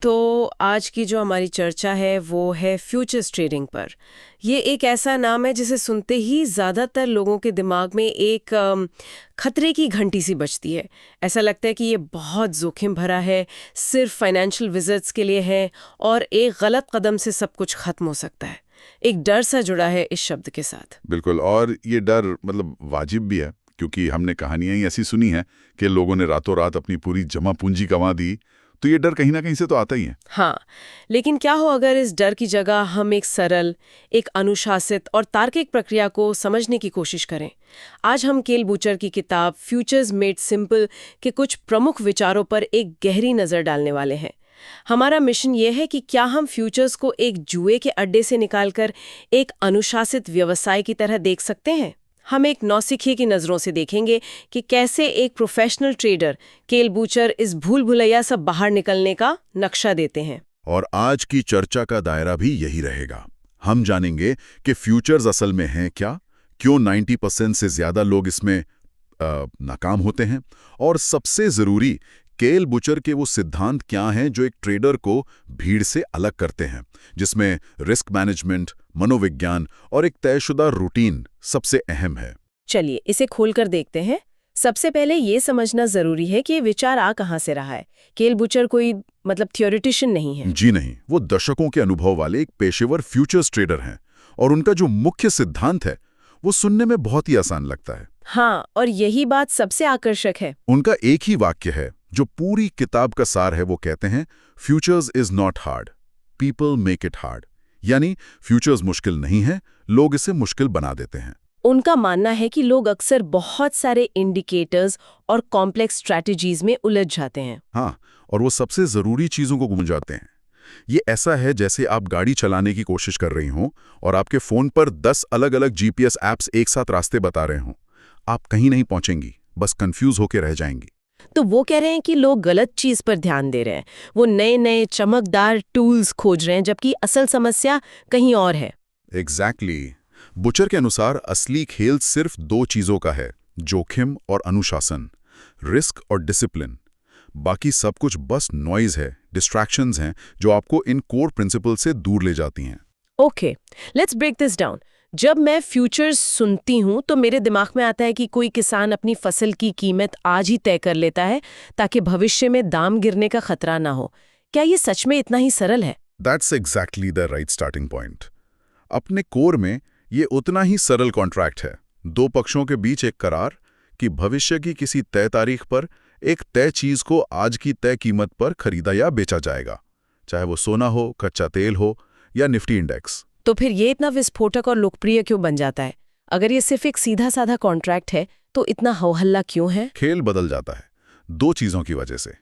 तो आज की जो हमारी चर्चा है वो है फ्यूचर्स ट्रेडिंग पर। ये एक ऐसा नाम है जिसे सुनते ही ज़्यादातर लोगों के दिमाग में एक खतरे की घंटी सी बजती है। ऐसा लगता है कि ये बहुत जोखिम भरा है, सिर्फ फाइनेंशियल विजिट्स के लिए है और एक गलत कदम से सब कुछ खत्म हो सकता है। एक डर सा जुड़ा है इस शब्द के साथ। बिल्कुल। और ये डर मतलब वाजिब भी है, क्योंकि हमने कहानियां ही ऐसी सुनी हैं कि लोगों ने रातों रात अपनी पूरी जमा पूंजी गंवा दी। तो ये डर कहीं ना कहीं से तो आता ही है। हाँ, लेकिन क्या हो अगर इस डर की जगह हम एक सरल, एक अनुशासित और तार्किक प्रक्रिया को समझने की कोशिश करें। आज हम केल बूचर की किताब फ्यूचर्स मेड सिंपल के कुछ प्रमुख विचारों पर एक गहरी नज़र डालने वाले हैं। हमारा मिशन ये है कि क्या हम फ्यूचर्स को एक जुए के अड्डे से निकालकर एक अनुशासित व्यवसाय की तरह देख सकते हैं। हम एक नौसिखिए की नज़रों से देखेंगे कि कैसे एक प्रोफेशनल ट्रेडर केल बूचर इस भूल भुलैया से बाहर निकलने का नक्शा देते हैं। और आज की चर्चा का दायरा भी यही रहेगा। हम जानेंगे कि फ्यूचर्स असल में हैं क्या, क्यों 90% से ज्यादा लोग इसमें नाकाम होते हैं, और सबसे जरूरी, केल बुचर के वो सिद्धांत क्या हैं जो एक ट्रेडर को भीड़ से अलग करते हैं, जिसमें रिस्क मैनेजमेंट, मनोविज्ञान और एक तयशुदा रूटीन सबसे अहम है। चलिए इसे खोलकर देखते हैं। सबसे पहले ये समझना जरूरी है कि ये विचार आ कहाँ से रहा है। केल बुचर कोई थियोरिटिशियन नहीं है। जी नहीं, वो दशकों के अनुभव वाले एक पेशेवर फ्यूचर्स ट्रेडर हैं, और उनका जो मुख्य सिद्धांत है वो सुनने में बहुत ही आसान लगता है। हाँ, और यही बात सबसे आकर्षक है। उनका एक ही वाक्य है जो पूरी किताब का सार है। वो कहते हैं, futures is not hard, people make it hard. यानी फ्यूचर्स मुश्किल नहीं है, लोग इसे मुश्किल बना देते हैं। उनका मानना है कि लोग अक्सर बहुत सारे इंडिकेटर्स और कॉम्प्लेक्स स्ट्रैटेजीज में उलझ जाते हैं। हाँ, और वो सबसे जरूरी चीजों को भूल जाते हैं। ये ऐसा है जैसे आप गाड़ी चलाने की कोशिश कर रही हों और आपके फोन पर 10 अलग अलग जीपीएस ऐप्स एक साथ रास्ते बता रहे हों। आप कहीं नहीं पहुंचेंगी, बस कंफ्यूज होकर रह जाएंगी। तो वो कह रहे हैं कि लोग गलत चीज पर ध्यान दे रहे हैं। वो नए नए चमकदार टूल्स खोज रहे हैं, जबकि असल समस्या कहीं और है। एग्जैक्टली। बुचर के अनुसार असली खेल सिर्फ 2 चीजों का है, जोखिम और अनुशासन, रिस्क और डिसिप्लिन। बाकी सब कुछ बस नॉइज है, डिस्ट्रैक्शंस हैं जो आपको इन कोर प्रिंसिपल से दूर ले जाती हैं। Okay, let's break this down. जब मैं फ्यूचर्स सुनती हूँ तो मेरे दिमाग में आता है कि कोई किसान अपनी फसल की कीमत आज ही तय कर लेता है ताकि भविष्य में दाम गिरने का खतरा ना हो। क्या ये सच में इतना ही सरल है? That's exactly the right starting point. अपने कोर में ये उतना ही सरल कॉन्ट्रैक्ट है। 2 पक्षों के बीच एक करार कि भविष्य की किसी तय तारीख पर एक तय चीज को आज की तय कीमत पर खरीदा या बेचा जाएगा, चाहे वो सोना हो, कच्चा तेल हो या निफ्टी इंडेक्स। तो फिर ये इतना विस्फोटक और लोकप्रिय क्यों बन जाता है? अगर ये सिर्फ एक सीधा साधा कॉन्ट्रैक्ट है तो इतना हो-हल्ला क्यों है? खेल बदल जाता है 2 चीजों की वजह से,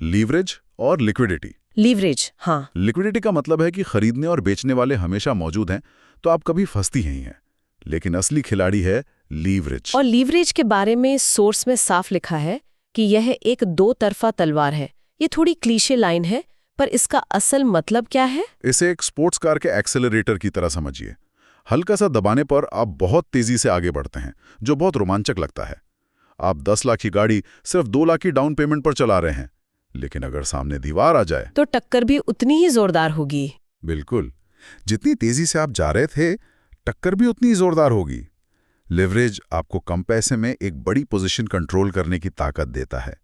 लीवरेज और लिक्विडिटी। लीवरेज, हाँ। लिक्विडिटी का मतलब है कि खरीदने और बेचने वाले हमेशा मौजूद हैं, तो आप कभी फंसती ही हैं। लेकिन असली खिलाड़ी है लीवरेज। और लीवरेज के बारे में सोर्स में साफ लिखा है कि यह एक 2 तरफा तलवार है। ये थोड़ी क्लीशे लाइन है, पर इसका असल मतलब क्या है? इसे एक स्पोर्ट्स कार के एक्सेलरेटर की तरह समझिए। हल्का सा दबाने पर आप बहुत तेजी से आगे बढ़ते हैं, जो बहुत रोमांचक लगता है। आप 10 लाख की गाड़ी सिर्फ 2 लाख की डाउन पेमेंट पर चला रहे हैं, लेकिन अगर सामने दीवार आ जाए तो टक्कर भी उतनी ही जोरदार होगी। बिल्कुल, जितनी तेजी से आप जा रहे थे, टक्कर भी उतनी जोरदार होगी। लिवरेज आपको कम पैसे में एक बड़ी पोजीशन कंट्रोल करने की ताकत देता है,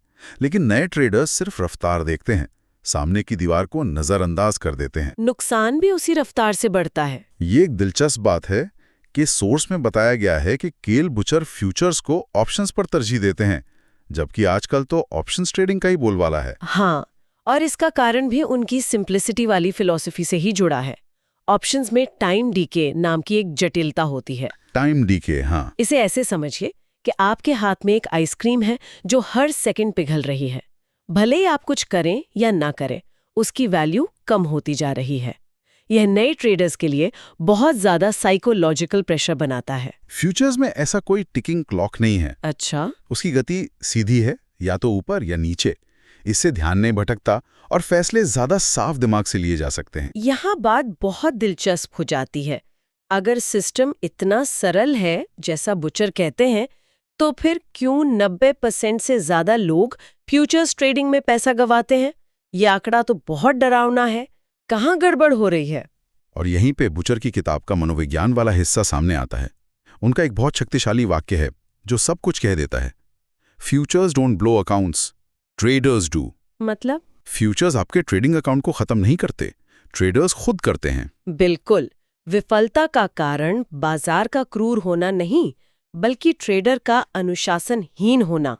लेकिन नए ट्रेडर्स सिर्फ रफ्तार देखते हैं, सामने की दीवार को नजरअंदाज कर देते हैं। नुकसान भी उसी रफ्तार से बढ़ता है। ये एक दिलचस्प बात है कि सोर्स में बताया गया है कि केल बुचर फ्यूचर्स को ऑप्शंस पर तरजीह देते हैं, जबकि आजकल तो ऑप्शंस ट्रेडिंग का ही बोलबाला है। हाँ, और इसका कारण भी उनकी सिंप्लिसिटी वाली फिलॉसफी से ही जुड़ा है। ऑप्शंस में टाइम डीके नाम की एक जटिलता होती है। टाइम डीके, हाँ। इसे ऐसे समझिए कि आपके हाथ में एक आइसक्रीम है जो हर सेकंड पिघल रही है। भले ही आप कुछ करें या ना करें, उसकी वैल्यू कम होती जा रही है। यह नए ट्रेडर्स के लिए बहुत ज्यादा साइकोलॉजिकल प्रेशर बनाता है। फ्यूचर्स में ऐसा कोई टिकिंग क्लॉक नहीं है। अच्छा। उसकी गति सीधी है, या तो ऊपर या नीचे। इससे ध्यान नहीं भटकता और फैसले ज्यादा साफ दिमाग से लिए जा सकते हैं। यहाँ बात बहुत दिलचस्प हो जाती है। अगर सिस्टम इतना सरल है जैसा बुचर कहते हैं, तो फिर क्यों 90% से ज्यादा लोग फ्यूचर्स ट्रेडिंग में पैसा गंवाते हैं? ये आंकड़ा तो बहुत डरावना है। कहाँ गड़बड़ हो रही है? और यहीं पे बुचर की किताब का मनोविज्ञान वाला हिस्सा सामने आता है। उनका एक बहुत शक्तिशाली वाक्य है जो सब कुछ कह देता है। Futures don't blow accounts, traders do. मतलब? फ्यूचर्स आपके ट्रेडिंग अकाउंट को खत्म नहीं करते, ट्रेडर्स खुद करते हैं। बिल्कुल। विफलता का कारण बाजार का क्रूर होना नहीं, बल्कि ट्रेडर का अनुशासनहीन होना।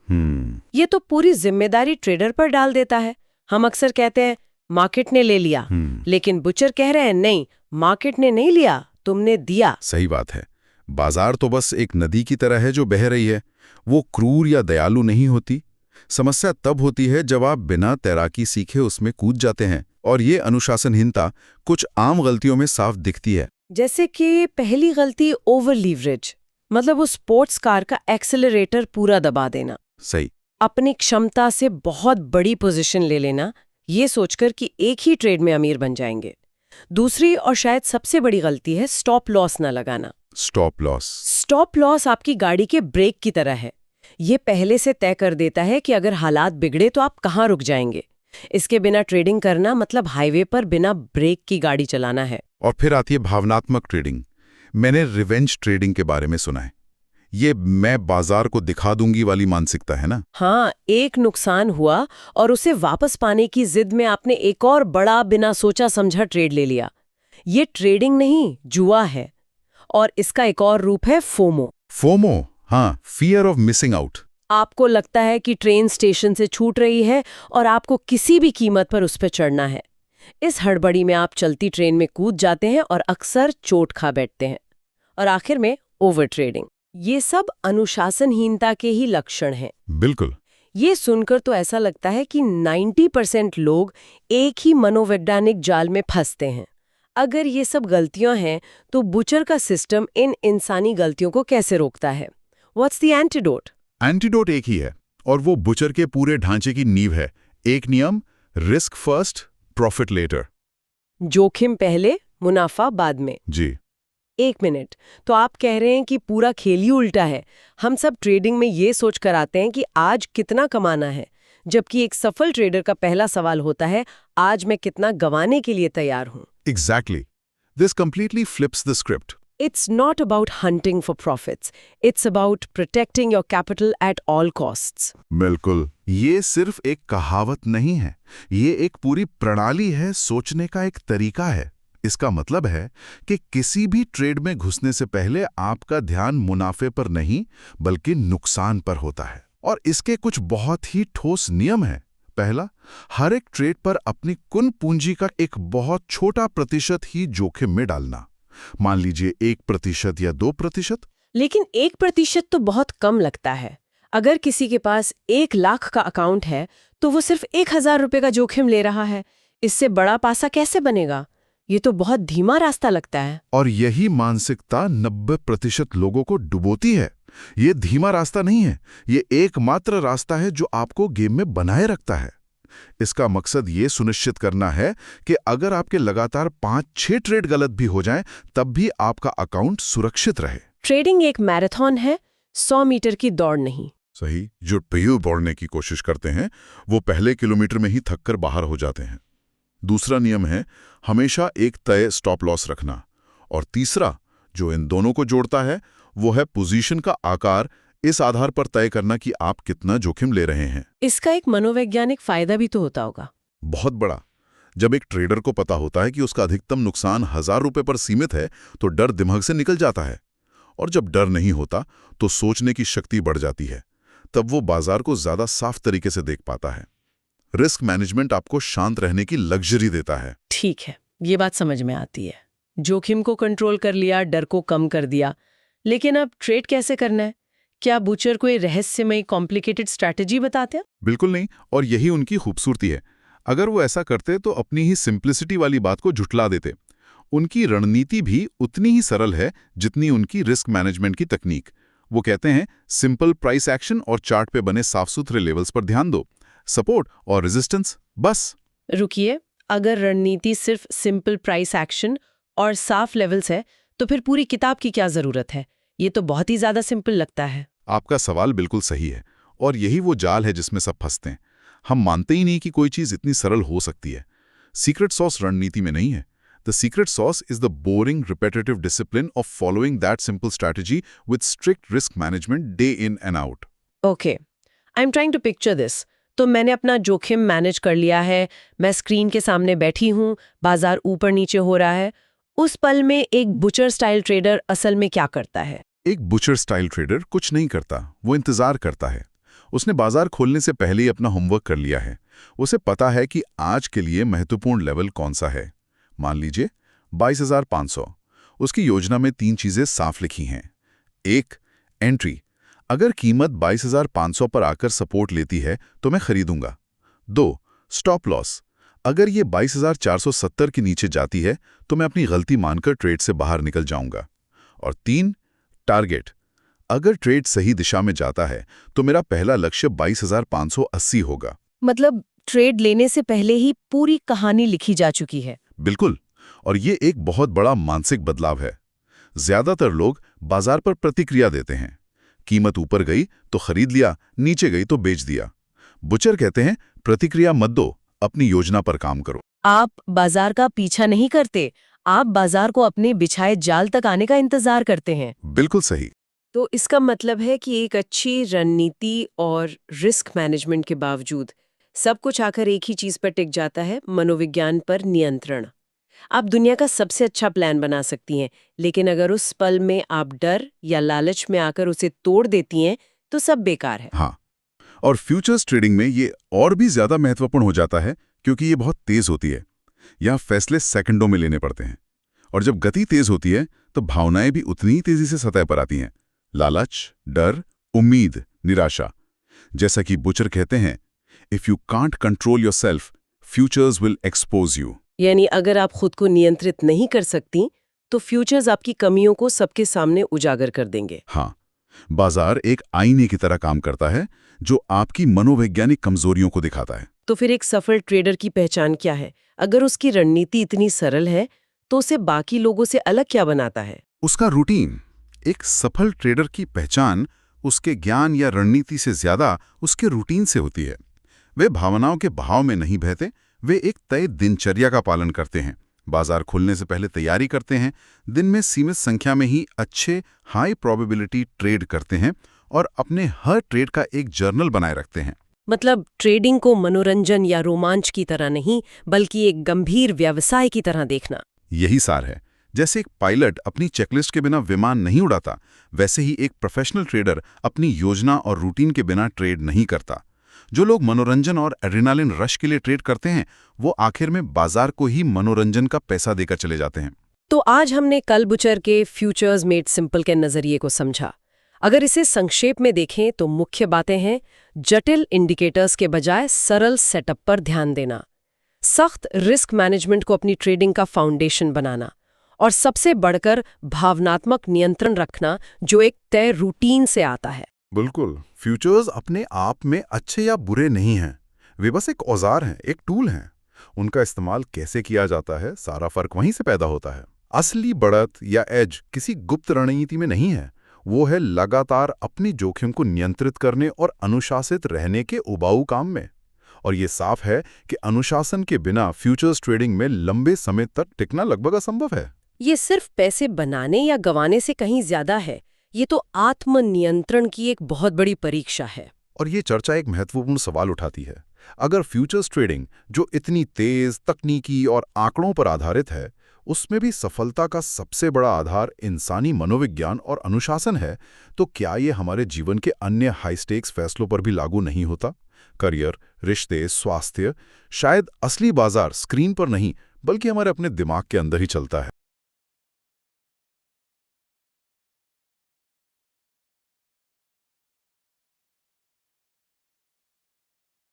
ये तो पूरी जिम्मेदारी ट्रेडर पर डाल देता है। हम अक्सर कहते हैं मार्केट ने ले लिया, लेकिन बुचर कह रहे हैं नहीं, मार्केट ने नहीं लिया, तुमने दिया। सही बात है। बाजार तो बस एक नदी की तरह है जो बह रही है। वो क्रूर या दयालु नहीं होती। समस्या तब होती है जब आप बिना तैराकी सीखे उसमें कूद जाते हैं, और ये अनुशासनहीनता कुछ आम गलतियों में साफ दिखती है। जैसे कि पहली गलती ओवर लीवरेज, मतलब उस स्पोर्ट्स कार का एक्सेलरेटर पूरा दबा देना। सही। अपनी क्षमता से बहुत बड़ी पोजीशन ले लेना, ये सोचकर कि एक ही ट्रेड में अमीर बन जाएंगे। दूसरी और शायद सबसे बड़ी गलती है स्टॉप लॉस न लगाना। Stop loss? स्टॉप लॉस आपकी गाड़ी के ब्रेक की तरह है। ये पहले से तय कर देता है कि अगर हालात बिगड़े तो आप कहाँ रुक जाएंगे। इसके बिना ट्रेडिंग करना मतलब हाईवे पर बिना ब्रेक की गाड़ी चलाना है। और फिर आती है भावनात्मक ट्रेडिंग। मैंने रिवेंज ट्रेडिंग के बारे में सुना है। ये मैं बाजार को दिखा दूंगी वाली मानसिकता है ना? हाँ, एक नुकसान हुआ और उसे वापस पाने की जिद में आपने एक और बड़ा बिना सोचा समझा ट्रेड ले लिया। ये ट्रेडिंग नहीं, जुआ है। और इसका एक और रूप है फोमो। फोमो? हाँ, फियर ऑफ मिसिंग आउट। आपको लगता है कि ट्रेन स्टेशन से छूट रही है और आपको किसी भी कीमत पर उस पर चढ़ना है। इस हड़बड़ी में आप चलती ट्रेन में कूद जाते हैं और अक्सर चोट खा बैठते हैं। और आखिर में ओवर ट्रेडिंग। ये सब अनुशासनहीनता के ही लक्षण हैं। बिल्कुल। ये सुनकर तो ऐसा लगता है कि 90% लोग एक ही मनोवैज्ञानिक जाल में फंसते हैं। अगर ये सब गलतियां हैं तो बुचर का सिस्टम इन इंसानी गलतियों को कैसे रोकता है? What's the antidote? एंटीडोट एक ही है, और वो बुचर के पूरे ढांचे की नींव है। एक नियम, रिस्क फर्स्ट, प्रॉफिट लेटर। जोखिम पहले, मुनाफा बाद में। जी। एक मिनट, तो आप कह रहे हैं कि पूरा खेल ही उल्टा है। हम सब ट्रेडिंग में ये सोच कर आते हैं कि आज कितना कमाना है, जबकि एक सफल ट्रेडर का पहला सवाल होता है, आज मैं कितना गंवाने के लिए तैयार हूं। Exactly. This completely flips the script. It's not about hunting for profits. It's about protecting your capital at all costs. बिल्कुल। ये सिर्फ एक कहावत नहीं है, ये एक पूरी प्रणाली है, सोचने का एक तरीका है। इसका मतलब है कि किसी भी ट्रेड में घुसने से पहले आपका ध्यान मुनाफे पर नहीं, बल्कि नुकसान पर होता है। और इसके कुछ बहुत ही ठोस नियम हैं। पहला, हर एक ट्रेड पर अपनी कुल पूंजी का एक बहुत छोटा प्रतिशत ही जोखिम में डालना। मान लीजिए 1% या 2%। लेकिन 1% तो बहुत कम लगता है। अगर किसी के पास 1 लाख का अकाउंट है तो वो सिर्फ 1000 रुपए का जोखिम ले रहा है। इससे बड़ा पासा कैसे बनेगा? ये तो बहुत धीमा रास्ता लगता है। और यही मानसिकता 90% लोगों को डुबोती है। ये धीमा रास्ता नहीं है, ये एकमात्र रास्ता है जो आपको गेम में बनाए रखता है। इसका मकसद ये सुनिश्चित करना है कि अगर आपके लगातार 5-6 ट्रेड गलत भी हो जाएं, तब भी आपका अकाउंट सुरक्षित रहे। ट्रेडिंग एक मैराथन है, 100 मीटर की दौड़ नहीं। सही। जो पहियों दौड़ने की कोशिश करते हैं वो पहले किलोमीटर में ही थककर बाहर हो जाते हैं। दूसरा नियम है हमेशा एक तय स्टॉप लॉस रखना। और तीसरा, जो इन दोनों को जोड़ता है, वो है पोजीशन का आकार इस आधार पर तय करना कि आप कितना जोखिम ले रहे हैं। इसका एक मनोवैज्ञानिक फायदा भी तो होता होगा। बहुत बड़ा। जब एक ट्रेडर को पता होता है कि उसका अधिकतम नुकसान 1000 रुपए पर सीमित है, तो डर दिमाग से निकल जाता है। और जब डर नहीं होता तो सोचने की शक्ति बढ़ जाती है। तब वो बाजार को ज्यादा साफ तरीके से देख पाता है। रिस्क मैनेजमेंट आपको शांत रहने की लग्जरी देता है। ठीक है, ये बात समझ में आती है। जोखिम को कंट्रोल कर लिया, डर को कम कर दिया, लेकिन अब ट्रेड कैसे करना है? क्या बुचर कोई रहस्यमय कॉम्प्लिकेटेड स्ट्रैटेजी बताते हैं? बिल्कुल नहीं, और यही उनकी खूबसूरती है। अगर वो ऐसा करते तो अपनी ही सिंप्लिसिटी वाली बात को झुठला देते। उनकी रणनीति भी उतनी ही सरल है जितनी उनकी रिस्क मैनेजमेंट की तकनीक। वो कहते हैं सिंपल प्राइस एक्शन और चार्ट पे बने साफ सुथरे लेवल्स पर ध्यान दो, सपोर्ट और रेजिस्टेंस, बस। रुकिए, अगर रणनीति सिर्फ सिंपल प्राइस एक्शन और साफ लेवल्स है तो फिर पूरी किताब की क्या जरूरत है? ये तो बहुत ही ज्यादा सिंपल लगता है। आपका सवाल बिल्कुल सही है, और यही वो जाल है जिसमें सब फंसते हैं। हम मानते ही नहीं कि कोई चीज़ इतनी सरल हो सकती है। सीक्रेट सॉस रणनीति में नहीं है। The secret sauce is the boring repetitive discipline of following that simple strategy with strict risk management day in and out. Okay, I am trying to picture this. तो मैंने अपना जोखिम मैनेज कर लिया है, मैं स्क्रीन के सामने बैठी हूँ, बाजार ऊपर नीचे हो रहा है। उस पल में एक बुचर स्टाइल ट्रेडर असल में क्या करता है? एक बुचर स्टाइल ट्रेडर कुछ नहीं करता, वो इंतजार करता है। उसने बाजार खोलने से पहले ही अपना होमवर्क कर लिया है। उसे पता है कि आज के लिए महत्वपूर्ण लेवल कौन सा है। मान लीजिए 22,500। उसकी योजना में 3 चीजें साफ लिखी हैं। 1. एंट्री, अगर कीमत 22,500 पर आकर सपोर्ट लेती है तो मैं खरीदूंगा। 2. स्टॉप लॉस, अगर ये 22,470 के नीचे जाती है तो मैं अपनी गलती मानकर ट्रेड से बाहर निकल जाऊंगा। और 3. टारगेट, अगर ट्रेड सही दिशा में जाता है तो मेरा पहला लक्ष्य 22,580 होगा। मतलब ट्रेड लेने से पहले ही पूरी कहानी लिखी जा चुकी है। बिल्कुल, और ये एक बहुत बड़ा मानसिक बदलाव है। ज्यादातर लोग बाजार पर प्रतिक्रिया देते हैं। कीमत ऊपर गई तो खरीद लिया, नीचे गई तो बेच दिया। बुचर कहते हैं प्रतिक्रिया मत दो, अपनी योजना पर काम करो। आप बाजार का पीछा नहीं करते, आप बाजार को अपने बिछाए जाल तक आने का इंतजार करते हैं। बिल्कुल सही। तो इसका मतलब है कि एक अच्छी रणनीति और रिस्क मैनेजमेंट के बावजूद सब कुछ आकर एक ही चीज पर टिक जाता है, मनोविज्ञान पर नियंत्रण। आप दुनिया का सबसे अच्छा प्लान बना सकती हैं, लेकिन अगर उस पल में आप डर या लालच में आकर उसे तोड़ देती हैं तो सब बेकार है। हाँ, और फ्यूचर्स ट्रेडिंग में ये और भी ज्यादा महत्वपूर्ण हो जाता है क्योंकि ये बहुत तेज होती है। यहाँ फैसले सेकंडों में लेने पड़ते हैं, और जब गति तेज होती है तो भावनाएं भी उतनी ही तेजी से सतह पर आती हैं। लालच, डर, उम्मीद, निराशा। जैसा कि बुचर कहते हैं, if you can't control yourself, futures will expose you. यानी अगर आप खुद को नियंत्रित नहीं कर सकती तो फ्यूचर्स आपकी कमियों को सबके सामने उजागर कर देंगे। हाँ, बाजार एक आईने की तरह काम करता है जो आपकी मनोवैज्ञानिक कमजोरियों को दिखाता है। तो फिर एक सफल ट्रेडर की पहचान क्या है? अगर उसकी रणनीति इतनी सरल है तो उसे बाकी लोगों से अलग क्या बनाता है? उसका रूटीन। एक सफल ट्रेडर की पहचान उसके ज्ञान या रणनीति से ज्यादा उसके रूटीन से होती है। वे भावनाओं के बहाव में नहीं बहते, वे एक तय दिनचर्या का पालन करते हैं। बाजार खुलने से पहले तैयारी करते हैं, दिन में सीमित संख्या में ही अच्छे हाई प्रोबेबिलिटी ट्रेड करते हैं और अपने हर ट्रेड का एक जर्नल बनाए रखते हैं। मतलब ट्रेडिंग को मनोरंजन या रोमांच की तरह नहीं, बल्कि एक गंभीर व्यवसाय की तरह देखना। यही सार है। जैसे एक पायलट अपनी चेकलिस्ट के बिना विमान नहीं उड़ाता, वैसे ही एक प्रोफेशनल ट्रेडर अपनी योजना और रूटीन के बिना ट्रेड नहीं करता। जो लोग मनोरंजन और एड्रेनालिन रश के लिए ट्रेड करते हैं, वो आखिर में बाजार को ही मनोरंजन का पैसा देकर चले जाते हैं। तो आज हमने कल बुचर के फ्यूचर्स मेड सिंपल के नजरिए को समझा। अगर इसे संक्षेप में देखें तो मुख्य बातें हैं: जटिल इंडिकेटर्स के बजाय सरल सेटअप पर ध्यान देना, सख्त रिस्क मैनेजमेंट को अपनी ट्रेडिंग का फाउंडेशन बनाना, और सबसे बढ़कर भावनात्मक नियंत्रण रखना जो एक तय रूटीन से आता है। बिल्कुल, फ्यूचर्स अपने आप में अच्छे या बुरे नहीं हैं। वे बस एक औजार हैं, एक टूल हैं। उनका इस्तेमाल कैसे किया जाता है, सारा फर्क वहीं से पैदा होता है। असली बढ़त या एज किसी गुप्त रणनीति में नहीं है, वो है लगातार अपनी जोखिम को नियंत्रित करने और अनुशासित रहने के उबाऊ काम में। और ये साफ है कि अनुशासन के बिना फ्यूचर्स ट्रेडिंग में लंबे समय तक टिकना लगभग असंभव है। ये सिर्फ पैसे बनाने या गंवाने से कहीं ज्यादा है, ये तो आत्मनियंत्रण की एक बहुत बड़ी परीक्षा है। और ये चर्चा एक महत्वपूर्ण सवाल उठाती है। अगर फ्यूचर्स ट्रेडिंग, जो इतनी तेज, तकनीकी और आंकड़ों पर आधारित है, उसमें भी सफलता का सबसे बड़ा आधार इंसानी मनोविज्ञान और अनुशासन है, तो क्या ये हमारे जीवन के अन्य हाई स्टेक्स फैसलों पर भी लागू नहीं होता? करियर, रिश्ते, स्वास्थ्य। शायद असली बाजार स्क्रीन पर नहीं, बल्कि हमारे अपने दिमाग के अंदर ही चलता है।